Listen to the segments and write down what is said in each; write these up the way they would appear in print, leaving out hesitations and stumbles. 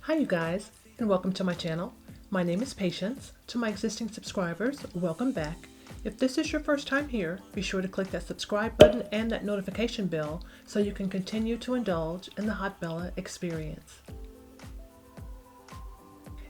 Hi you guys, and welcome to my channel. My name is Patience. To my existing subscribers, welcome back. If this is your first time here, be sure to click that subscribe button and that notification bell so you can continue to indulge in the Hot Bella experience.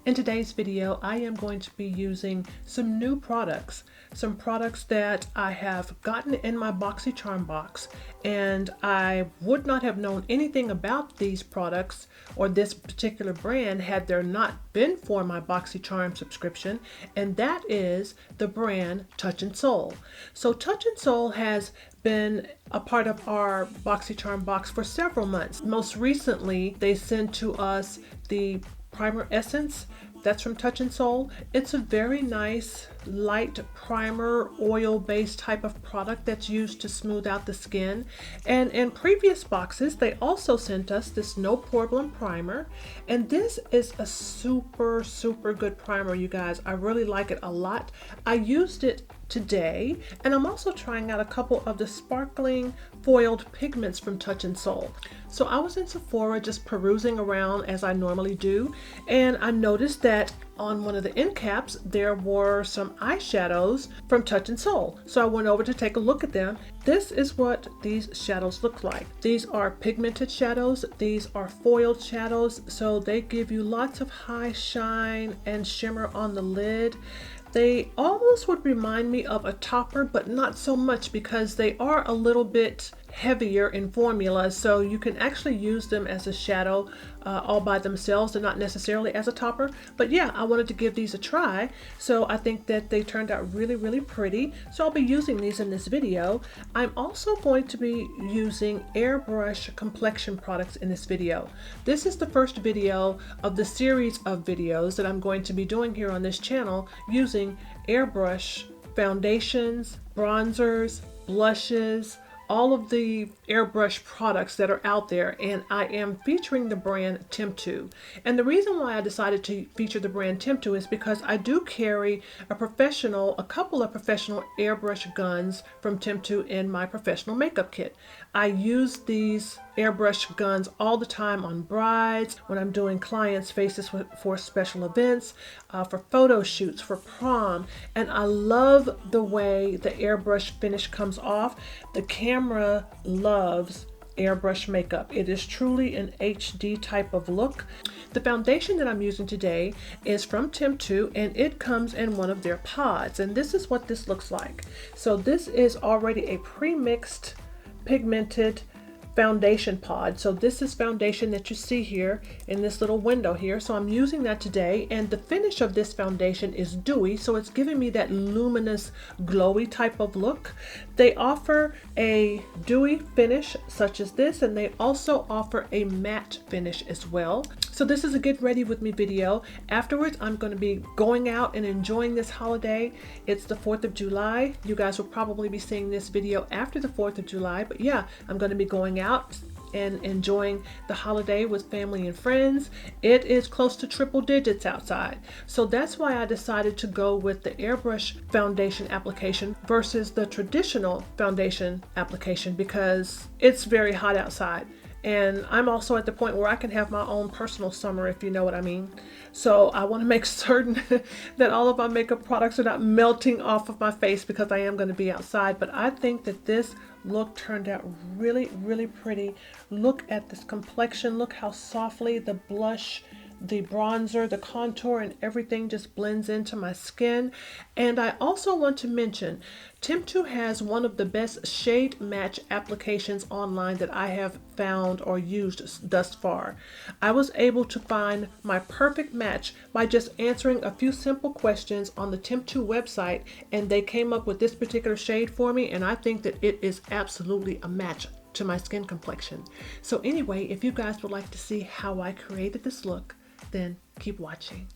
In today's video, I am going to be using some new products, some products that I have gotten in my BoxyCharm box, and I would not have known anything about these products or this particular brand had there not been for my BoxyCharm subscription, and that is the brand Touch in Sol. So Touch in Sol has been a part of our BoxyCharm box for several months. Most recently, they sent to us the Primer Essence. That's from Touch in Sol. It's a very nice light primer oil based type of product that's used to smooth out the skin. And in previous boxes they also sent us this No Problem primer, and this is a super good primer, you guys. I really like it a lot. I used it today, and I'm also trying out a couple of the sparkling foiled pigments from Touch in Sol. So I was in Sephora just perusing around as I normally do, and I noticed that on one of the end caps there were some eyeshadows from Touch in Sol. So I went over to take a look at them. This is what these shadows look like. These are pigmented shadows. These are foiled shadows, so they give you lots of high shine and shimmer on the lid. They almost would remind me of a topper, but not so much because they are a little bit heavier in formula, so you can actually use them as a shadow all by themselves and not necessarily as a topper. But yeah, I wanted to give these a try, so I think that they turned out really pretty, so I'll be using these in this video. I'm also going to be using Airbrush Complexion products in this video. This is the first video of the series of videos that I'm going to be doing here on this channel using Airbrush foundations, bronzers, blushes, all of the airbrush products that are out there, and I am featuring the brand TEMPTU. And the reason why I decided to feature the brand TEMPTU is because I do carry a couple of professional airbrush guns from TEMPTU in my professional makeup kit. I use these airbrush guns all the time on brides, when I'm doing clients' faces for special events, for photo shoots, for prom, and I love the way the airbrush finish comes off. The camera loves airbrush makeup. It is truly an HD type of look. The foundation that I'm using today is from TEMPTU, and it comes in one of their pods, and this is what this looks like. So this is already a pre-mixed pigmented foundation pod. So this is foundation that you see here in this little window here. So I'm using that today, and the finish of this foundation is dewy, so it's giving me that luminous glowy type of look. They offer a dewy finish such as this, and they also offer a matte finish as well. So this is a get ready with me video. Afterwards, I'm going to be going out and enjoying this holiday. It's the 4th of July. You guys will probably be seeing this video after the 4th of July, but yeah, I'm going to be going out and enjoying the holiday with family and friends. It is close to triple digits outside, so that's why I decided to go with the airbrush foundation application versus the traditional foundation application, because it's very hot outside, and I'm also at the point where I can have my own personal summer, if you know what I mean. So I want to make certain that all of my makeup products are not melting off of my face because I am going to be outside. But I think that this look turned out really pretty. Look at this complexion. Look how softly the blush, the bronzer, the contour, and everything just blends into my skin. And I also want to mention, TEMPTU has one of the best shade match applications online that I have found or used thus far. I was able to find my perfect match by just answering a few simple questions on the TEMPTU website, and they came up with this particular shade for me, and I think that it is absolutely a match to my skin complexion. So anyway, if you guys would like to see how I created this look, then keep watching.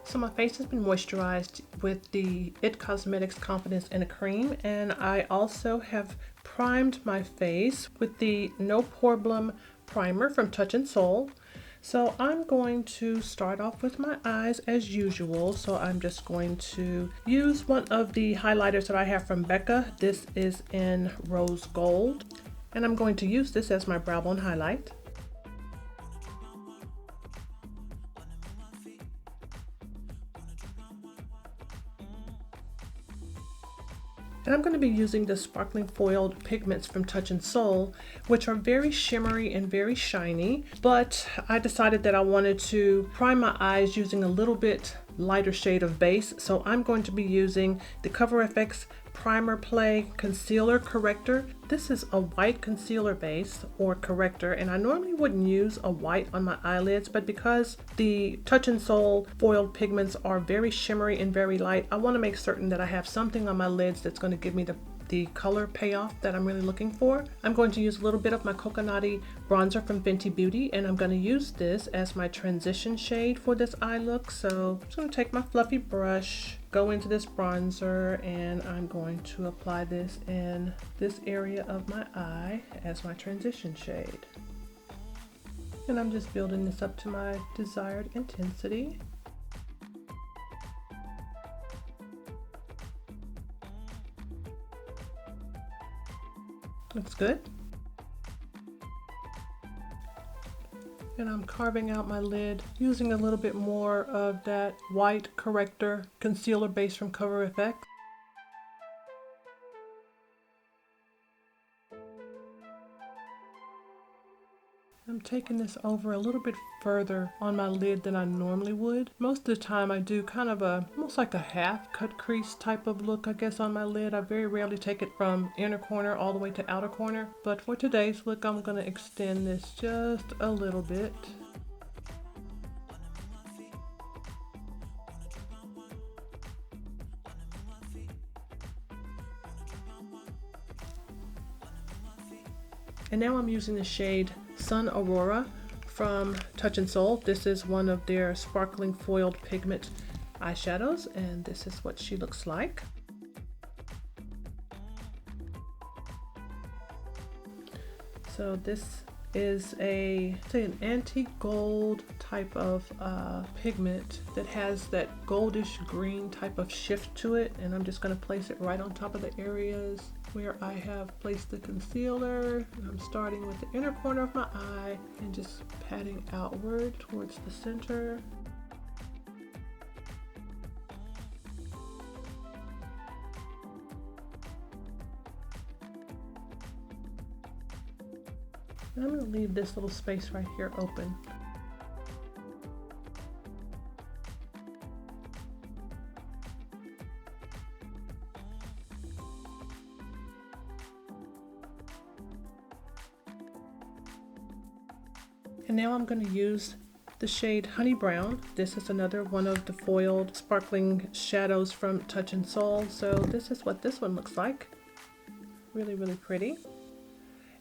So my face has been moisturized with the IT Cosmetics Confidence in a Cream, and I also have primed my face with the No Problem primer from Touch in Sol. So I'm going to start off with my eyes as usual. So I'm just going to use one of the highlighters that I have from Becca. This is in Rose Gold. And I'm going to use this as my brow bone highlight. And I'm going to be using the sparkling foiled pigments from Touch in Sol, which are very shimmery and very shiny, but I decided that I wanted to prime my eyes using a little bit lighter shade of base. So I'm going to be using the Cover FX Primer Play Concealer Corrector. This is a white concealer base or corrector, and I normally wouldn't use a white on my eyelids, but because the Touch in Sol foiled pigments are very shimmery and very light, I want to make certain that I have something on my lids that's going to give me the color payoff that I'm really looking for. I'm going to use a little bit of my coconutty bronzer from Fenty Beauty, and I'm going to use this as my transition shade for this eye look. So I'm just going to take my fluffy brush, go into this bronzer, and I'm going to apply this in this area of my eye as my transition shade. And I'm just building this up to my desired intensity. Looks good. And I'm carving out my lid using a little bit more of that white corrector concealer base from Cover FX. I'm taking this over a little bit further on my lid than I normally would. Most of the time I do kind of almost like a half cut crease type of look, I guess, on my lid. I very rarely take it from inner corner all the way to outer corner. But for today's look, I'm going to extend this just a little bit. And now I'm using the shade Sun Aurora from Touch in Sol. This is one of their sparkling foiled pigment eyeshadows, and this is what she looks like. So this is an antique gold type of pigment that has that goldish green type of shift to it, and I'm just going to place it right on top of the areas where I have placed the concealer. And I'm starting with the inner corner of my eye and just patting outward towards the center. And I'm going to leave this little space right here open. And now I'm going to use the shade Honey Brown. This is another one of the foiled sparkling shadows from Touch in Sol. So this is what this one looks like. Really, really pretty.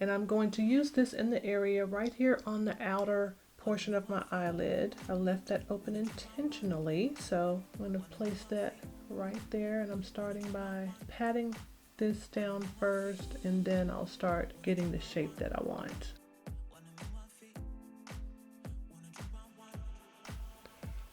And I'm going to use this in the area right here on the outer portion of my eyelid. I left that open intentionally, so I'm going to place that right there, and I'm starting by patting this down first, and then I'll start getting the shape that I want.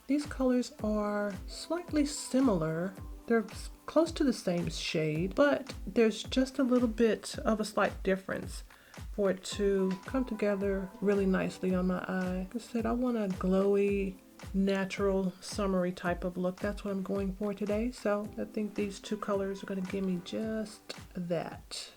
These colors are slightly similar. They're close to the same shade, but there's just a little bit of a slight difference for it to come together really nicely on my eye. Like I said, I want a glowy, natural, summery type of look. That's what I'm going for today. So I think these two colors are going to give me just that.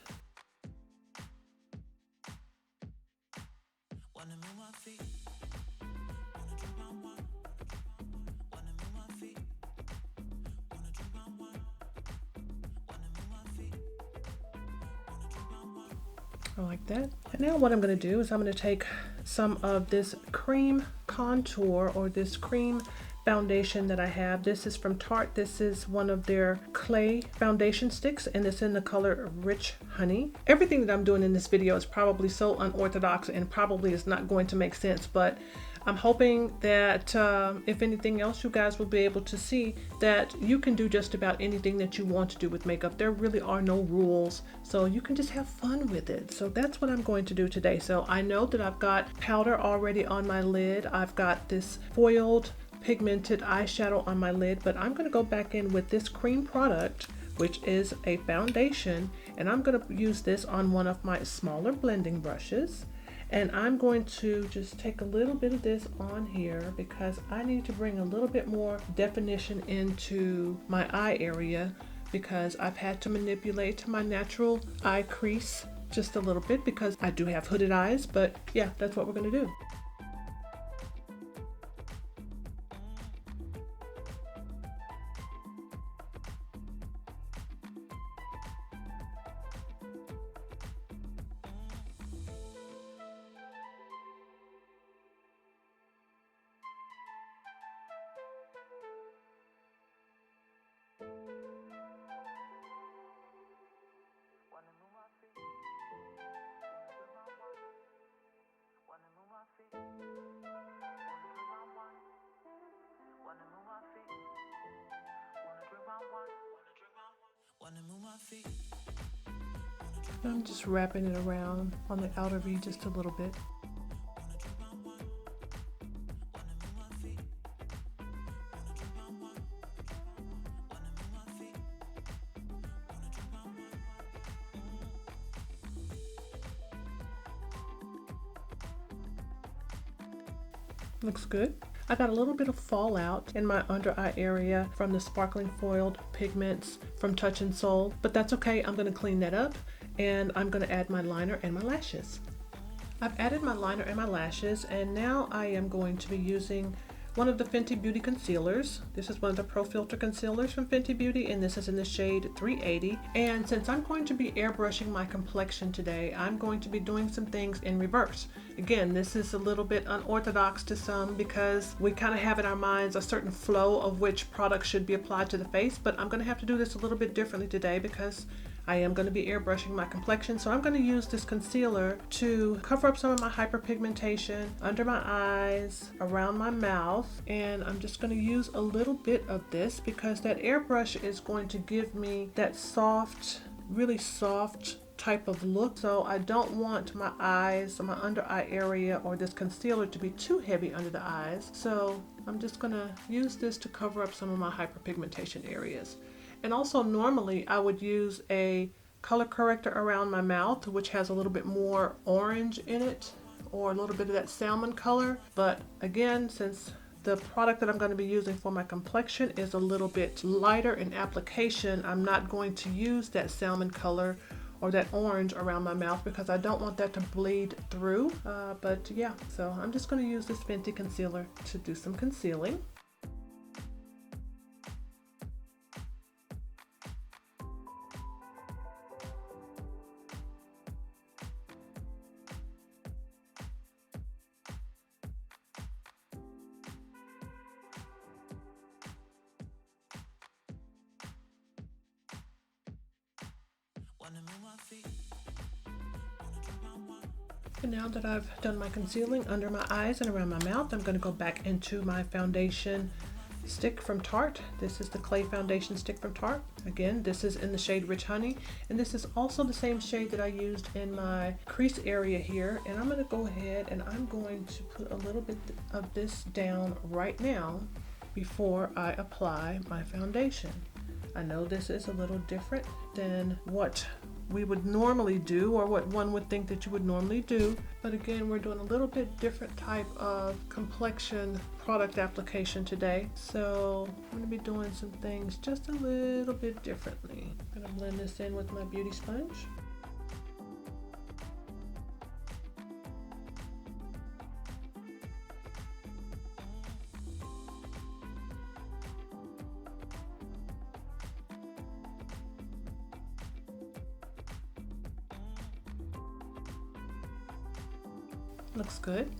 I like that. And now what I'm going to do is I'm going to take some of this cream contour, or this cream foundation that I have. This is from Tarte. This is one of their clay foundation sticks, and it's in the color Rich Honey. Everything that I'm doing in this video is probably so unorthodox and probably is not going to make sense, but I'm hoping that if anything else, you guys will be able to see that you can do just about anything that you want to do with makeup. There really are no rules, so you can just have fun with it. So that's what I'm going to do today. So I know that I've got powder already on my lid. I've got this foiled pigmented eyeshadow on my lid, but I'm going to go back in with this cream product, which is a foundation, and I'm going to use this on one of my smaller blending brushes. And I'm going to just take a little bit of this on here because I need to bring a little bit more definition into my eye area, because I've had to manipulate my natural eye crease just a little bit because I do have hooded eyes. But yeah, that's what we're going to do. I'm just wrapping it around on the outer V just a little bit. Looks good. I got a little bit of fallout in my under eye area from the sparkling foiled pigments from Touch and Soul, but that's okay. I'm going to clean that up, and I'm going to add my liner and my lashes. I've added my liner and my lashes, and now I am going to be using one of the Fenty Beauty concealers. This is one of the Pro Filter concealers from Fenty Beauty, and this is in the shade 380. And since I'm going to be airbrushing my complexion today, I'm going to be doing some things in reverse. Again, this is a little bit unorthodox to some because we kind of have in our minds a certain flow of which product should be applied to the face, but I'm going to have to do this a little bit differently today because I am going to be airbrushing my complexion. So I'm going to use this concealer to cover up some of my hyperpigmentation under my eyes, around my mouth, and I'm just going to use a little bit of this because that airbrush is going to give me that soft, really soft type of look. So I don't want my eyes or my under eye area or this concealer to be too heavy under the eyes. So I'm just going to use this to cover up some of my hyperpigmentation areas. And also normally I would use a color corrector around my mouth, which has a little bit more orange in it or a little bit of that salmon color. But again, since the product that I'm going to be using for my complexion is a little bit lighter in application, I'm not going to use that salmon color or that orange around my mouth because I don't want that to bleed through. But yeah, so I'm just going to use this Fenty concealer to do some concealing. And now that I've done my concealing under my eyes and around my mouth, I'm going to go back into my foundation stick from Tarte. This is the clay foundation stick from Tarte. Again, this is in the shade Rich Honey, and this is also the same shade that I used in my crease area here. And I'm going to go ahead and I'm going to put a little bit of this down right now before I apply my foundation. I know this is a little different than what we would normally do or what one would think that you would normally do, but again, we're doing a little bit different type of complexion product application today, so I'm going to be doing some things just a little bit differently. I'm going to blend this in with my beauty sponge. Looks good.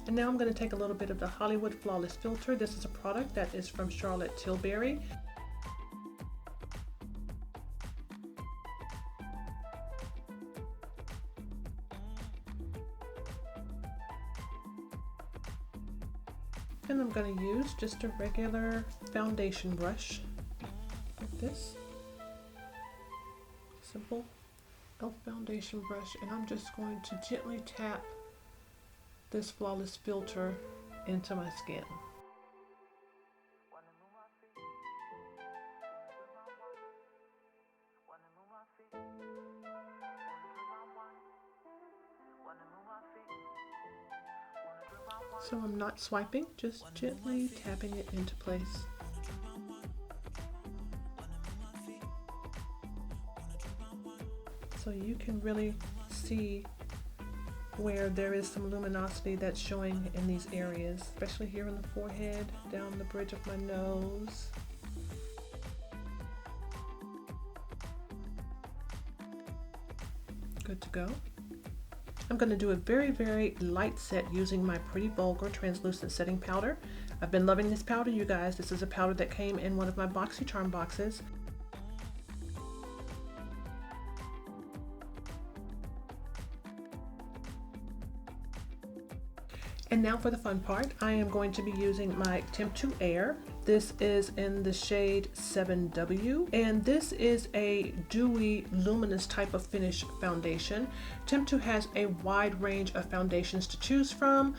And now I'm going to take a little bit of the Hollywood Flawless Filter. This is a product that is from Charlotte Tilbury. And I'm going to use just a regular foundation brush like this. Simple e.l.f. foundation brush, and I'm just going to gently tap this flawless filter into my skin. So I'm not swiping, just gently tapping it into place. So you can really see where there is some luminosity that's showing in these areas, especially here on the forehead, down the bridge of my nose. Good to go. I'm going to do a very, very light set using my Pretty Vulgar translucent setting powder. I've been loving this powder, you guys. This is a powder that came in one of my BoxyCharm boxes. And now for the fun part. I am going to be using my TEMPTU Air. This is in the shade 7W, and this is a dewy, luminous type of finish foundation. TEMPTU has a wide range of foundations to choose from.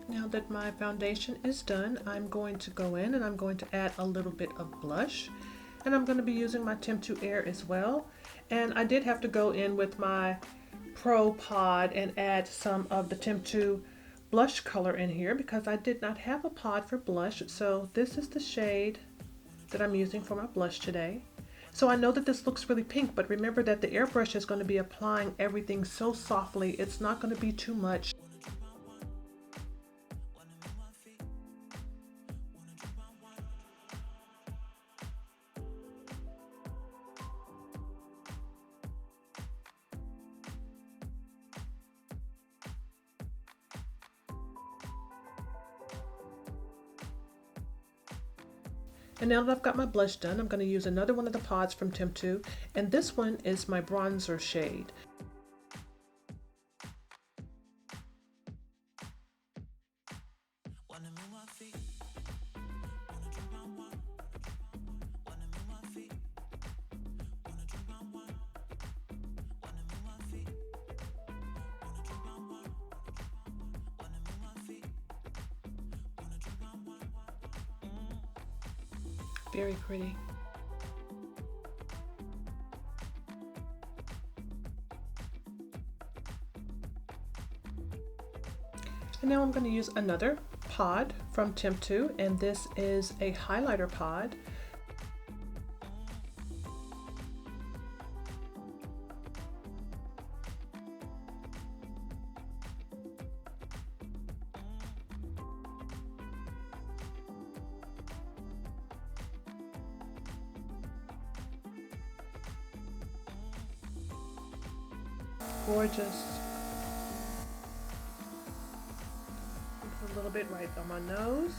Now that my foundation is done, I'm going to go in and I'm going to add a little bit of blush. And I'm going to be using my TEMPTU Air as well. And I did have to go in with my Pro Pod and add some of the TEMPTU blush color in here because I did not have a pod for blush. So this is the shade that I'm using for my blush today. So I know that this looks really pink, but remember that the airbrush is going to be applying everything so softly. It's not going to be too much. And now that I've got my blush done, I'm going to use another one of the pods from TEMPTU, and this one is my bronzer shade. Very pretty. And now I'm going to use another pod from TEMPTU, and this is a highlighter pod. Gorgeous. Put a little bit right on my nose.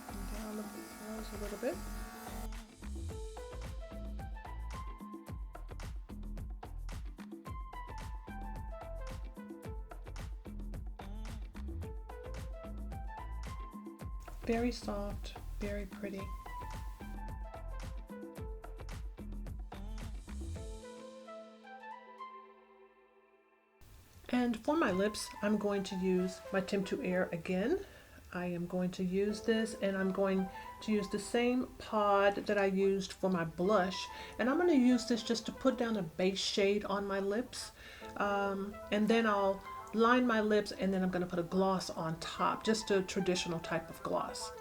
And down the nose a little bit. Very soft, very pretty. And for my lips, I'm going to use my TEMPTU Air again. I am going to use this, and I'm going to use the same pod that I used for my blush. And I'm going to use this just to put down a base shade on my lips. And then I'll line my lips, and then I'm going to put a gloss on top, just a traditional type of gloss.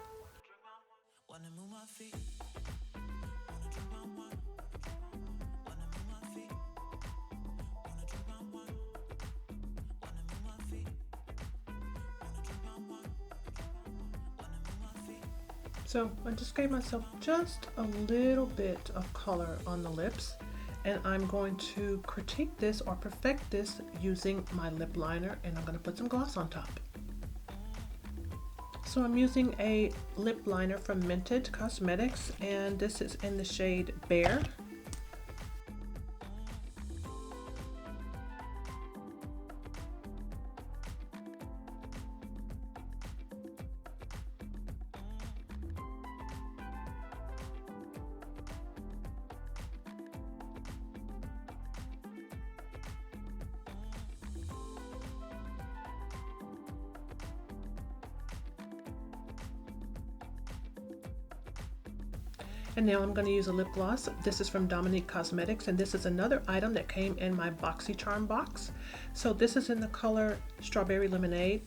So I just gave myself just a little bit of color on the lips, and I'm going to critique this or perfect this using my lip liner, and I'm going to put some gloss on top. So I'm using a lip liner from Mented Cosmetics, and this is in the shade Bear. And now I'm going to use a lip gloss. This is from Dominique Cosmetics, and this is another item that came in my BoxyCharm box. So this is in the color Strawberry Lemonade.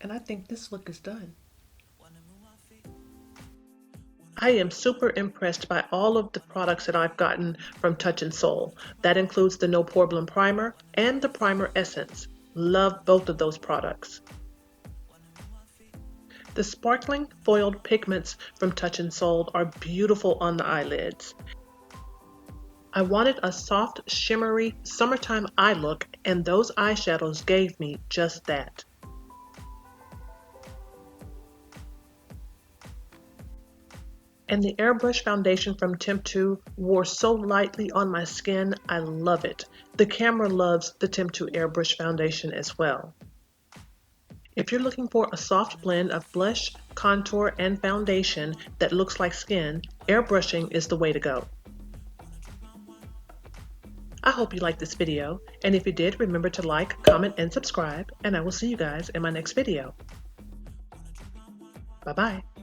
And I think this look is done. I am super impressed by all of the products that I've gotten from Touch in Sol. That includes the No Pore Blem Primer and the Primer Essence. Love both of those products. The sparkling foiled pigments from Touch in Sol are beautiful on the eyelids. I wanted a soft, shimmery, summertime eye look, and those eyeshadows gave me just that. And the airbrush foundation from TEMPTU wore so lightly on my skin, I love it. The camera loves the TEMPTU airbrush foundation as well. If you're looking for a soft blend of blush, contour, and foundation that looks like skin, airbrushing is the way to go. I hope you liked this video, and if you did, remember to like, comment, and subscribe, and I will see you guys in my next video. Bye-bye.